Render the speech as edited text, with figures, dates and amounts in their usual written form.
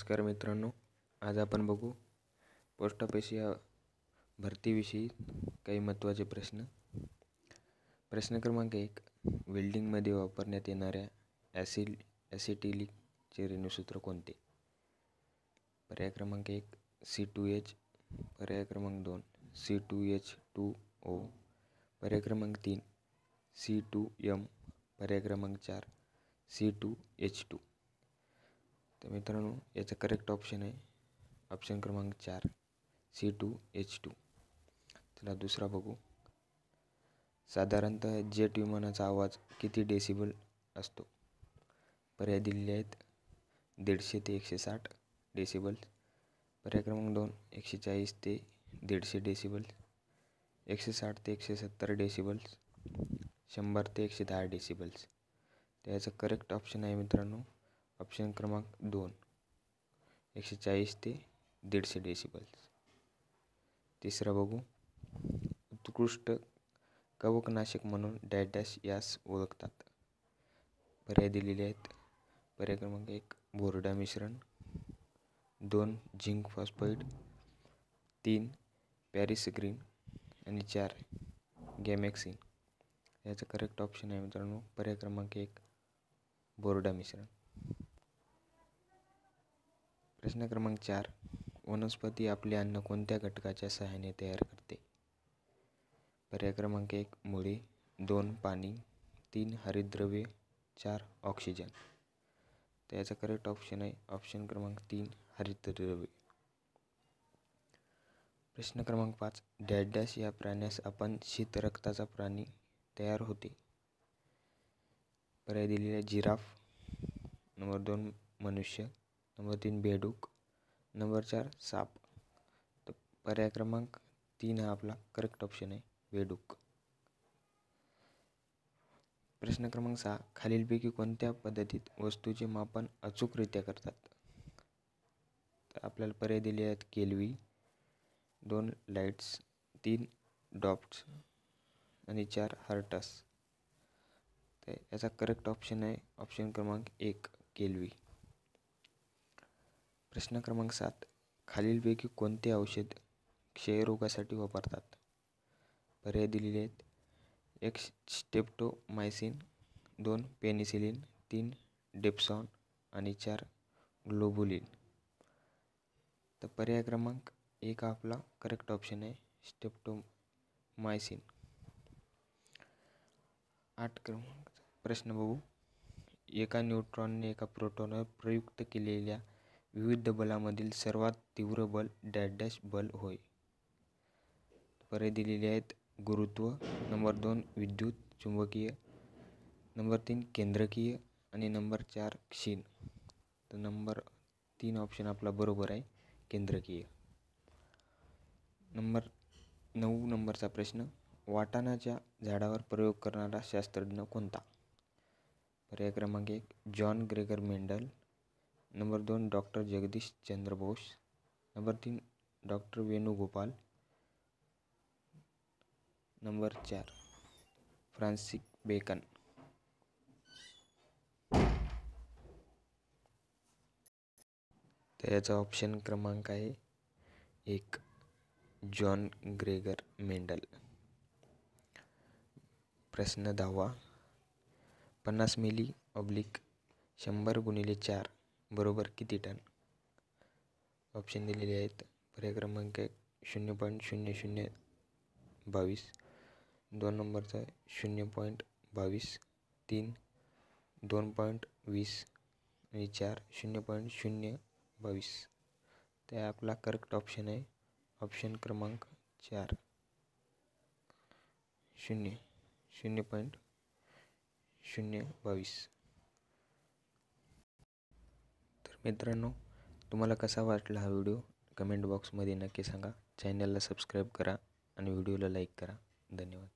नमस्कार मित्रांनो, आज आपण बघू पोस्ट ऑफिस या भरतीविषयी काही महत्त्वाचे प्रश्न. प्रश्न क्रमांक 1. वेल्डिंगमध्ये वापरण्यात येणाऱ्या ॲसिटिलिकचे रेणुसूत्र कोणते? पर्याय क्रमांक 1 C2H, पर्याय क्रमांक 2 C2H2O, पर्याय क्रमांक 3 C2M, पर्याय क्रमांक 4 C2H2. तर मित्रांनो, याचा करेक्ट ऑप्शन आहे ऑप्शन क्रमांक 4 C2H2. चला दुसरा बघू. साधारणतः जेट विमानाचा आवाज किती डेसिबल असतो? पर्याय दिलेले आहेत 150 ते 160 डेसिबल, पर्याय क्रमांक 2 140 ते 150 डेसिबल, 160 ते 170 डेसिबल्स, 100 ते 110 डेसिबल्स. त्याचा करेक्ट ऑप्शन आहे मित्रांनो ऑप्शन क्रमांक 2 140 ते 150 डेसिबल्स. तिसरा बघू. उत्कृष्ट कवकनाशक म्हणून डॅश यास ओळखतात? पर्याय दिलेले आहेत पर्याय क्रमांक 1 बोर्डा मिश्रण, 2 झिंक फॉस्फाईड, 3 पॅरिस ग्रीन आणि 4 गॅमॅक्सिन. याचा करेक्ट ऑप्शन आहे मित्रांनो पर्याय क्रमांक 1 बोर्डा मिश्रण. प्रश्न क्रमांक 4. वनस्पती आपले अन्न कोणत्या घटकाच्या सहाय्याने तयार करते? पर्याय क्रमांक 1 मुळे, 2 पाणी, 3 हरितद्रव्ये, 4 ऑक्सिजन. त्याचा करेक्ट ऑप्शन आहे ऑप्शन क्रमांक 3 हरितद्रव्ये. प्रश्न क्रमांक 5. डॅश या प्राण्यास आपण शीत रक्ताचा प्राणी तयार होते? पर्याय दिलेले जिराफ, नंबर 2 मनुष्य, नंबर 3 बेडूक, नंबर 4 साप. तर पर्याय क्रमांक 3 हा आपला करेक्ट ऑप्शन आहे बेडूक. प्रश्न क्रमांक 6. खालीलपैकी कोणत्या पद्धतीत वस्तूचे मापन अचूकरित्या करतात? तर आपल्याला पर्याय दिले आहेत केल्वी, 2 लाईट्स, 3 डॉप्ट्स आणि 4 हर्ट्स. तर याचा करेक्ट ऑप्शन आहे ऑप्शन क्रमांक 1 केल्वी. प्रश्न क्रमांक 7. खालीलपैकी कोणते औषध क्षयरोगासाठी वापरतात? पर्याय दिलेले आहेत 1 स्ट्रेप्टोमायसिन, 2 पेनिसिलिन, 3 डेप्सॉन आणि 4 ग्लोबुलिन. तर पर्याय क्रमांक 1 आपला करेक्ट ऑप्शन आहे स्ट्रेप्टोमायसिन. 8 क्रमांक प्रश्न बघू. एका न्यूट्रॉनने एका प्रोटॉनवर प्रयुक्त केलेल्या विविध बलामधील सर्वात तीव्र बल डॅश बल होय? पर्याय दिलेले आहेत गुरुत्व, नंबर 2 विद्युत चुंबकीय, नंबर 3 केंद्रकीय आणि नंबर 4 क्षीण. तर नंबर 3 ऑप्शन आपला बरोबर आहे केंद्रकीय. नंबर 9 नंबरचा प्रश्न. वाटाणाच्या झाडावर प्रयोग करणारा शास्त्रज्ञ कोणता? पर्याय क्रमांक 1 John Gregor Mendel, number 2 doctor Jagdish Chandra Bose, number 3 doctor Venugopal, number 4 Francis Bacon. तर याचा ऑप्शन क्रमांक आहे 1 जॉन ग्रेगर मेंडल. प्रश्न 10. 50 मिली ऑब्लिक 100 गुणिले 4 बरोबर किती टन? ऑप्शन दिलेले आहेत पर्याय क्रमांक 1 0.0022, 2 नंबरचा 0.22, 3 2.20 आणि 4 0.022. ते आपला करेक्ट ऑप्शन आहे ऑप्शन क्रमांक 4 0.022. तर मित्रांनो, तुम्हाला कसा वाटला हा व्हिडिओ कमेंट बॉक्समध्ये नक्की सांगा. चॅनलला सबस्क्राईब करा आणि व्हिडिओला लाईक करा. धन्यवाद.